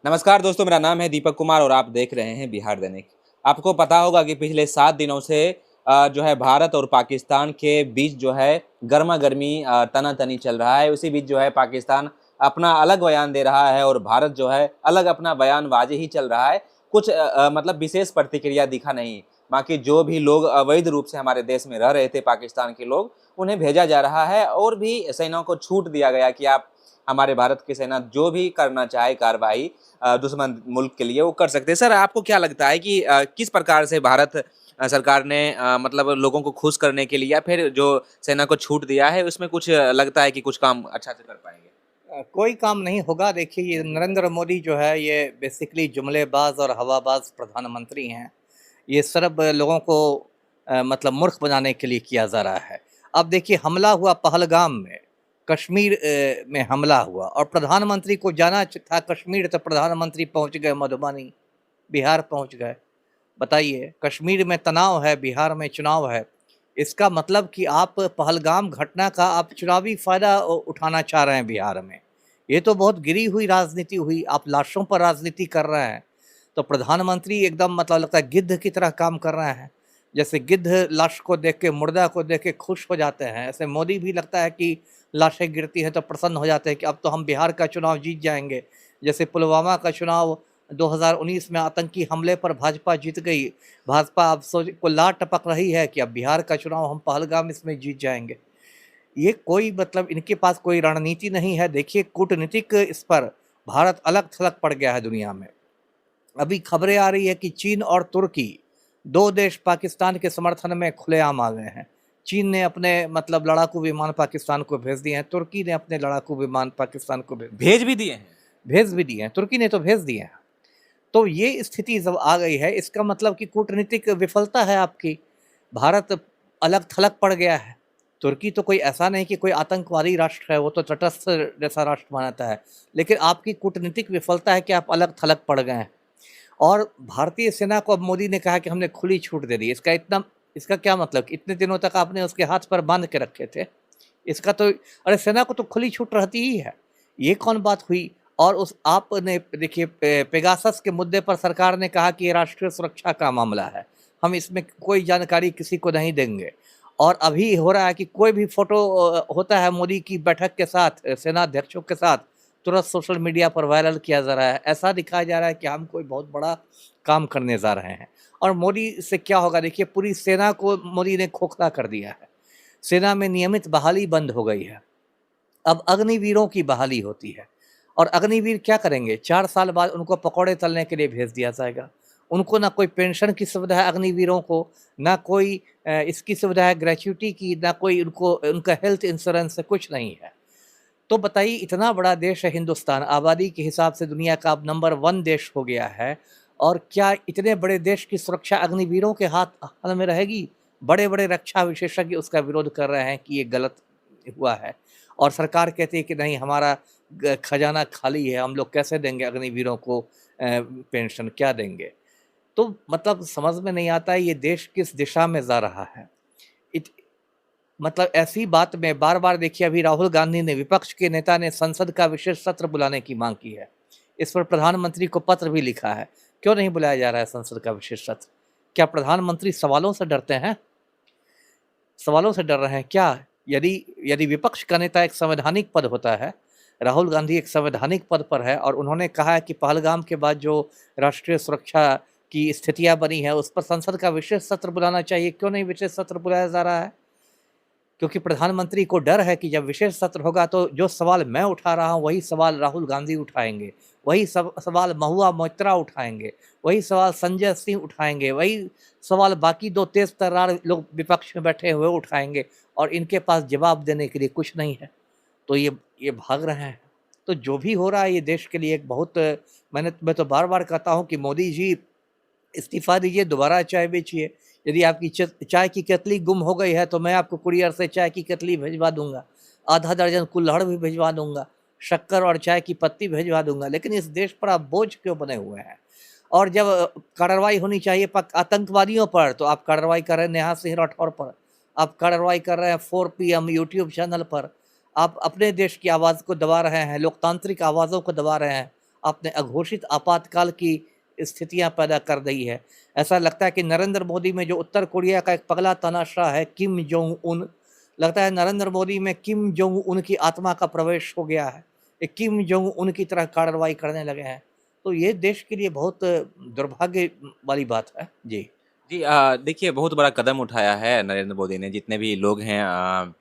नमस्कार दोस्तों, मेरा नाम है दीपक कुमार और आप देख रहे हैं बिहार दैनिक। आपको पता होगा कि पिछले 7 दिनों से जो है भारत और पाकिस्तान के बीच जो है गरमा-गर्मी तना-तनी चल रहा है। उसी बीच जो है पाकिस्तान अपना अलग बयान दे रहा है और भारत जो है अलग अपना बयानबाज़ी ही चल रहा है। कुछ मतलब विशेष प्रतिक्रिया दिखा नहीं। बाकी जो भी लोग अवैध रूप से हमारे देश में रह रहे थे पाकिस्तान के लोग, उन्हें भेजा जा रहा है और भी सेनाओं को छूट दिया गया कि आप हमारे भारत की सेना जो भी करना चाहे कार्रवाई दुश्मन मुल्क के लिए वो कर सकते हैं। सर आपको क्या लगता है कि किस प्रकार से भारत सरकार ने मतलब लोगों को खुश करने के लिए या फिर जो सेना को छूट दिया है उसमें कुछ लगता है कि कुछ काम अच्छा से कर पाएँगे? कोई काम नहीं होगा। देखिए, ये नरेंद्र मोदी जो है ये बेसिकली जुमलेबाज और हवाबाज प्रधानमंत्री हैं। ये सिर्फ लोगों को मतलब मूर्ख बनाने के लिए किया जा रहा है। अब देखिए, हमला हुआ पहलगाम में, कश्मीर में हमला हुआ और प्रधानमंत्री को जाना था कश्मीर, तो प्रधानमंत्री पहुंच गए मधुबनी, बिहार पहुंच गए। बताइए, कश्मीर में तनाव है, बिहार में चुनाव है। इसका मतलब कि आप पहलगाम घटना का आप चुनावी फ़ायदा उठाना चाह रहे हैं बिहार में। ये तो बहुत गिरी हुई राजनीति हुई, आप लाशों पर राजनीति कर रहे हैं। तो प्रधानमंत्री एकदम मतलब लगता है गिद्ध की तरह काम कर रहे हैं। जैसे गिद्ध लाश को देख के, मुर्दा को देख के खुश हो जाते हैं, ऐसे मोदी भी लगता है कि लाशें गिरती हैं तो प्रसन्न हो जाते हैं कि अब तो हम बिहार का चुनाव जीत जाएँगे। जैसे पुलवामा का चुनाव 2019 में आतंकी हमले पर भाजपा जीत गई। भाजपा अब सोच को लार टपक रही है कि अब बिहार का चुनाव हम पहलगाम इसमें जीत जाएँगे। ये कोई मतलब इनके पास कोई रणनीति नहीं है। देखिए, कूटनीतिक इस पर भारत अलग-थलग पड़ गया है दुनिया में। अभी खबरें आ रही है कि चीन और तुर्की 2 देश पाकिस्तान के समर्थन में खुलेआम आ गए हैं। चीन ने अपने मतलब लड़ाकू विमान पाकिस्तान को भेज दिए हैं, तुर्की ने अपने लड़ाकू विमान पाकिस्तान को भेज भी दिए हैं? भेज भी दिए हैं, तुर्की ने तो भेज दिए हैं। तो ये स्थिति जब आ गई है, इसका मतलब कि कूटनीतिक विफलता है आपकी। भारत अलग-थलग पड़ गया है। तुर्की तो कोई ऐसा नहीं कि कोई आतंकवादी राष्ट्र है, वो तो तटस्थ जैसा राष्ट्र मानता है। लेकिन आपकी कूटनीतिक विफलता है कि आप अलग-थलग पड़ गए हैं। और भारतीय सेना को अब मोदी ने कहा कि हमने खुली छूट दे दी। इसका क्या मतलब कि इतने दिनों तक आपने उसके हाथ पर बाँध के रखे थे। इसका तो अरे सेना को तो खुली छूट रहती ही है। ये कौन बात हुई? और उस आपने देखिए पेगासस के मुद्दे पर सरकार ने कहा कि ये राष्ट्रीय सुरक्षा का मामला है। हम इसमें कोई जानकारी किसी को नहीं देंगे। और अभी हो रहा है कि कोई भी फ़ोटो होता है मोदी की बैठक के साथ सेनाध्यक्षों के साथ, तुरंत सोशल मीडिया पर वायरल किया जा रहा है। ऐसा दिखाया जा रहा है कि हम कोई बहुत बड़ा काम करने जा रहे हैं। और मोदी से क्या होगा, देखिए पूरी सेना को मोदी ने खोखला कर दिया है। सेना में नियमित बहाली बंद हो गई है। अब अग्निवीरों की बहाली होती है। और अग्निवीर क्या करेंगे? 4 साल बाद उनको पकौड़े तलने के लिए भेज दिया जाएगा। उनको ना कोई पेंशन की सुविधा है अग्निवीरों को, ना कोई इसकी सुविधा है ग्रेच्युटी की, ना कोई उनको उनका हेल्थ इंश्योरेंस है, कुछ नहीं है। तो बताइए, इतना बड़ा देश है हिंदुस्तान, आबादी के हिसाब से दुनिया का अब नंबर 1 देश हो गया है। और क्या इतने बड़े देश की सुरक्षा अग्निवीरों के हाथ में रहेगी? बड़े-बड़े रक्षा विशेषज्ञ उसका विरोध कर रहे हैं कि ये गलत हुआ है। और सरकार कहती है कि नहीं, हमारा खजाना खाली है, हम लोग कैसे देंगे अग्निवीरों को पेंशन, क्या देंगे? तो मतलब समझ में नहीं आता है ये देश किस दिशा में जा रहा है। इत मतलब ऐसी बात में बार-बार देखिए, अभी राहुल गांधी ने, विपक्ष के नेता ने संसद का विशेष सत्र बुलाने की मांग की है। इस पर प्रधानमंत्री को पत्र भी लिखा है। क्यों नहीं बुलाया जा रहा है संसद का विशेष सत्र? क्या प्रधानमंत्री सवालों से डरते हैं? सवालों से डर रहे हैं क्या? यदि यदि विपक्ष का नेता एक संवैधानिक पद होता है, राहुल गांधी एक संवैधानिक पद पर है और उन्होंने कहा है कि पहलगाम के बाद जो राष्ट्रीय सुरक्षा की स्थितियाँ बनी हैं, उस पर संसद का विशेष सत्र बुलाना चाहिए। क्यों नहीं विशेष सत्र बुलाया जा रहा है? क्योंकि प्रधानमंत्री को डर है कि जब विशेष सत्र होगा तो जो सवाल मैं उठा रहा हूँ वही सवाल राहुल गांधी उठाएँगे, वही सब सवाल महुआ मोइत्रा उठाएँगे, वही सवाल संजय सिंह उठाएँगे, वही सवाल बाकी 2 तेज़ तर्रार लोग विपक्ष में बैठे हुए उठाएँगे और इनके पास जवाब देने के लिए कुछ नहीं है। तो ये भाग रहे हैं। तो जो भी हो रहा है ये देश के लिए एक बहुत मैं तो बार-बार कहता हूँ कि मोदी जी इस्तीफ़ा दीजिए, दोबारा चाय बेचिए। यदि आपकी चाय की केतली गुम हो गई है तो मैं आपको कुरियर से चाय की केतली भिजवा दूँगा। आधा दर्जन कुल्हड़ भी भिजवा दूँगा, शक्कर और चाय की पत्ती भिजवा दूँगा। लेकिन इस देश पर आप बोझ क्यों बने हुए हैं? और जब कार्रवाई होनी चाहिए आतंकवादियों पर, तो आप कार्रवाई कर रहे हैं नेहा सिंह राठौर पर। आप कार्रवाई कर रहे हैं 4 पीएम यूट्यूब चैनल पर। आप अपने देश की आवाज़ को दबा रहे हैं, लोकतांत्रिक आवाज़ों को दबा रहे हैं। आपने अघोषित आपातकाल की स्थितियां पैदा कर दी है। ऐसा लगता है कि नरेंद्र मोदी में जो उत्तर कोरिया का एक पगला तमाशा है किम जोंग उन, लगता है नरेंद्र मोदी में किम जोंग उन की आत्मा का प्रवेश हो गया है। ये किम जोंग उन की तरह कार्रवाई करने लगे हैं। तो ये देश के लिए बहुत दुर्भाग्य वाली बात है। जी। जी देखिए बहुत बड़ा कदम उठाया है नरेंद्र मोदी ने, जितने भी लोग हैं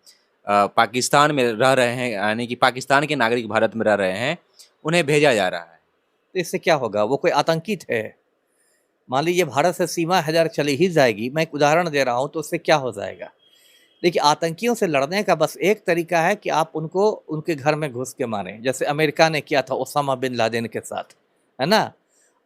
पाकिस्तान में रह रहे हैं, यानी कि पाकिस्तान के नागरिक भारत में रह रहे हैं, उन्हें भेजा जा रहा है। तो इससे क्या होगा? वो कोई आतंकी थे? मान लीजिए भारत से सीमा हैदर चली ही जाएगी, मैं एक उदाहरण दे रहा हूँ, तो उससे क्या हो जाएगा? देखिए, आतंकियों से लड़ने का बस एक तरीका है कि आप उनको उनके घर में घुस के मारें, जैसे अमेरिका ने किया था ओसामा बिन लादेन के साथ, है ना?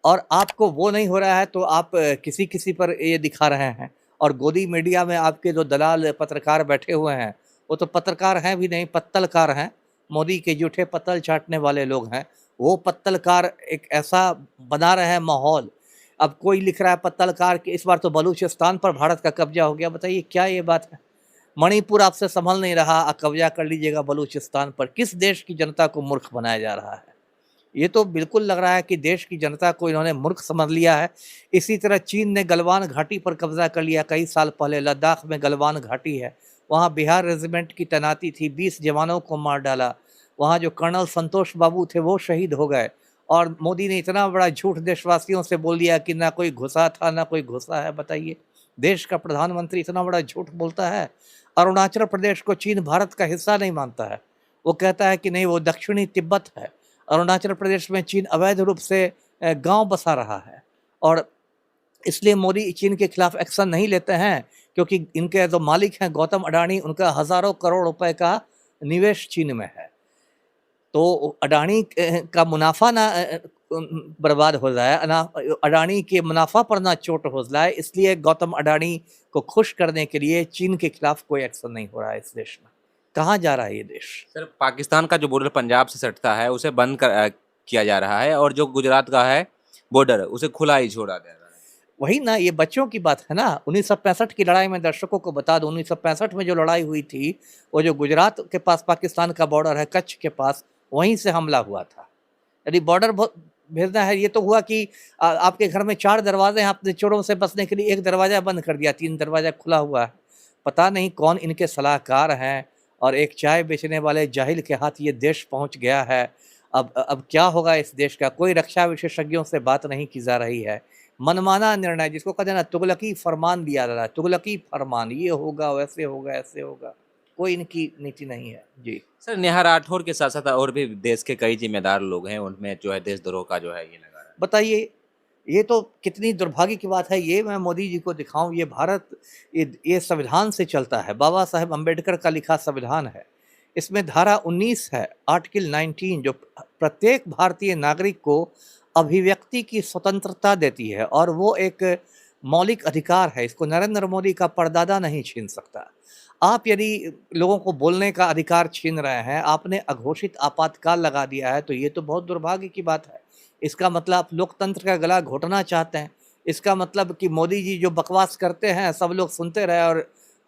और आपको वो नहीं हो रहा है तो आप किसी-किसी पर ये दिखा रहे हैं, और गोदी मीडिया में आपके जो दलाल पत्रकार बैठे हुए हैं, वो तो पत्रकार हैं भी नहीं, पत्तलकार हैं। मोदी के जूठे पत्तल चाटने वाले लोग हैं। वो पत्तलकार एक ऐसा बना रहे हैं माहौल। अब कोई लिख रहा है पत्तलकार कि इस बार तो बलूचिस्तान पर भारत का कब्जा हो गया। बताइए क्या ये बात है? मणिपुर आपसे संभल नहीं रहा, कब्जा कर लीजिएगा बलूचिस्तान पर। किस देश की जनता को मूर्ख बनाया जा रहा है? ये तो बिल्कुल लग रहा है कि देश की जनता को इन्होंने मूर्ख समझ लिया है। इसी तरह चीन ने गलवान घाटी पर कब्जा कर लिया कई साल पहले। लद्दाख में गलवान घाटी है, वहाँ बिहार रेजिमेंट की तैनाती थी, 20 जवानों को मार डाला। वहाँ जो कर्नल संतोष बाबू थे वो शहीद हो गए, और मोदी ने इतना बड़ा झूठ देशवासियों से बोल दिया कि ना कोई घुसा था ना कोई घुसा है। बताइए, देश का प्रधानमंत्री इतना बड़ा झूठ बोलता है। अरुणाचल प्रदेश को चीन भारत का हिस्सा नहीं मानता है, वो कहता है कि नहीं वो दक्षिणी तिब्बत है। अरुणाचल प्रदेश में चीन अवैध रूप से गांव बसा रहा है, और इसलिए मोदी चीन के खिलाफ एक्शन नहीं लेते हैं, क्योंकि इनके जो मालिक हैं गौतम अडानी, उनका हज़ारों करोड़ रुपए का निवेश चीन में है। तो अडानी का मुनाफा ना बर्बाद हो जाए, अडानी के मुनाफा पर ना चोट हो जाए, इसलिए गौतम अडानी को खुश करने के लिए चीन के खिलाफ कोई एक्शन नहीं हो रहा है इस देश में। कहाँ जा रहा है ये देश? सर पाकिस्तान का जो बॉर्डर पंजाब से सटता है उसे बंद किया जा रहा है, और जो गुजरात का है बॉर्डर उसे खुला ही छोड़ा जा रहा है। वही ना, ये बच्चों की बात है ना। 1965 की लड़ाई में दर्शकों को बता दूं, 1965 में जो लड़ाई हुई थी, वो जो गुजरात के पास पाकिस्तान का बॉर्डर है, कच्छ के पास, वहीं से हमला हुआ था। यदि बॉर्डर भेजना है, ये तो हुआ कि आपके घर में 4 दरवाजे हैं, आपने चोरों से बचने के लिए 1 दरवाज़ा बंद कर दिया, 3 दरवाज़ा खुला हुआ है। पता नहीं कौन इनके सलाहकार हैं, और एक चाय बेचने वाले जाहिल के हाथ ये देश पहुंच गया है। अब क्या होगा इस देश का? कोई रक्षा विशेषज्ञों से बात नहीं की जा रही है। मनमाना निर्णय, जिसको कहते हैं ना, तुगलकी फरमान दिया जा रहा है। तुगलकी फरमान, ये होगा, वैसे होगा, ऐसे होगा। कोई इनकी नीति नहीं है। जी। सर नेहा राठौर के साथ साथ और भी देश के कई जिम्मेदार लोग हैं, उनमें जो है देशद्रोह का जो है ये लगा रहा है। बताइए, ये तो कितनी दुर्भाग्य की बात है। ये मैं मोदी जी को दिखाऊं, ये भारत, ये संविधान से चलता है, बाबा साहेब अम्बेडकर का लिखा संविधान है। इसमें धारा 19 है, आर्टिकल 19, जो प्रत्येक भारतीय नागरिक को अभिव्यक्ति की स्वतंत्रता देती है, और वो एक मौलिक अधिकार है। इसको नरेंद्र मोदी का परदादा नहीं छीन सकता। आप यदि लोगों को बोलने का अधिकार छीन रहे हैं, आपने अघोषित आपातकाल लगा दिया है, तो ये तो बहुत दुर्भाग्य की बात है। इसका मतलब आप लोकतंत्र का गला घोटना चाहते हैं। इसका मतलब कि मोदी जी जो बकवास करते हैं सब लोग सुनते रहे और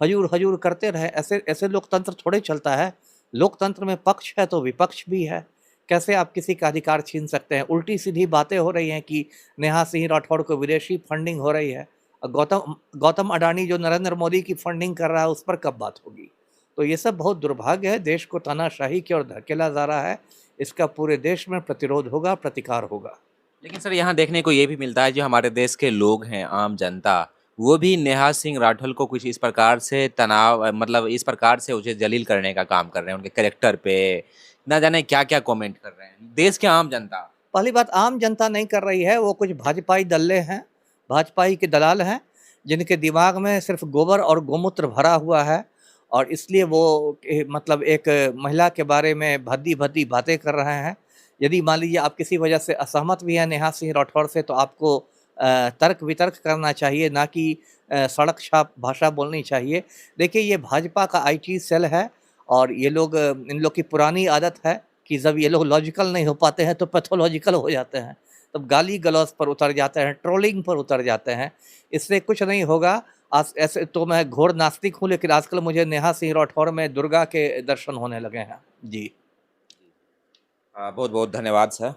हजूर हजूर करते रहे। ऐसे ऐसे लोकतंत्र थोड़े चलता है। लोकतंत्र में पक्ष है तो विपक्ष भी है। कैसे आप किसी का अधिकार छीन सकते हैं? उल्टी सीधी बातें हो रही हैं कि नेहा सिंह राठौड़ को विदेशी फंडिंग हो रही है। गौतम गौतम अडानी जो नरेंद्र मोदी की फंडिंग कर रहा है, उस पर कब बात होगी? तो ये सब बहुत दुर्भाग्य है। देश को तानाशाही की ओर धकेला जा रहा है। इसका पूरे देश में प्रतिरोध होगा, प्रतिकार होगा। लेकिन सर यहाँ देखने को ये भी मिलता है, जो हमारे देश के लोग हैं, आम जनता, वो भी नेहा सिंह राठौर को कुछ इस प्रकार से तनाव, मतलब इस प्रकार से उसे जलील करने का काम कर रहे हैं, उनके कैरेक्टर पे ना जाने क्या क्या कमेंट कर रहे हैं देश के आम जनता। पहली बात, आम जनता नहीं कर रही है, वो कुछ भाजपाई दल्ले हैं, भाजपाई के दलाल हैं, जिनके दिमाग में सिर्फ गोबर और गोमूत्र भरा हुआ है, और इसलिए वो मतलब एक महिला के बारे में भद्दी भद्दी बातें कर रहे हैं। यदि मान लीजिए आप किसी वजह से असहमत भी हैं नेहा सिंह राठौर से, तो आपको तर्क वितर्क करना चाहिए, ना कि सड़क छाप भाषा बोलनी चाहिए। देखिए, ये भाजपा का आईटी सेल है, और ये लोग, इन लोग की पुरानी आदत है कि जब ये लोग लॉजिकल नहीं हो पाते हैं तो पैथोलॉजिकल हो जाते हैं, तब गाली गलौज पर उतर जाते हैं, ट्रोलिंग पर उतर जाते हैं। इससे कुछ नहीं होगा। आज ऐसे तो मैं घोर नास्तिक हूँ, लेकिन आजकल मुझे नेहा सिंह राठौर में दुर्गा के दर्शन होने लगे हैं। जी। बहुत बहुत धन्यवाद सर।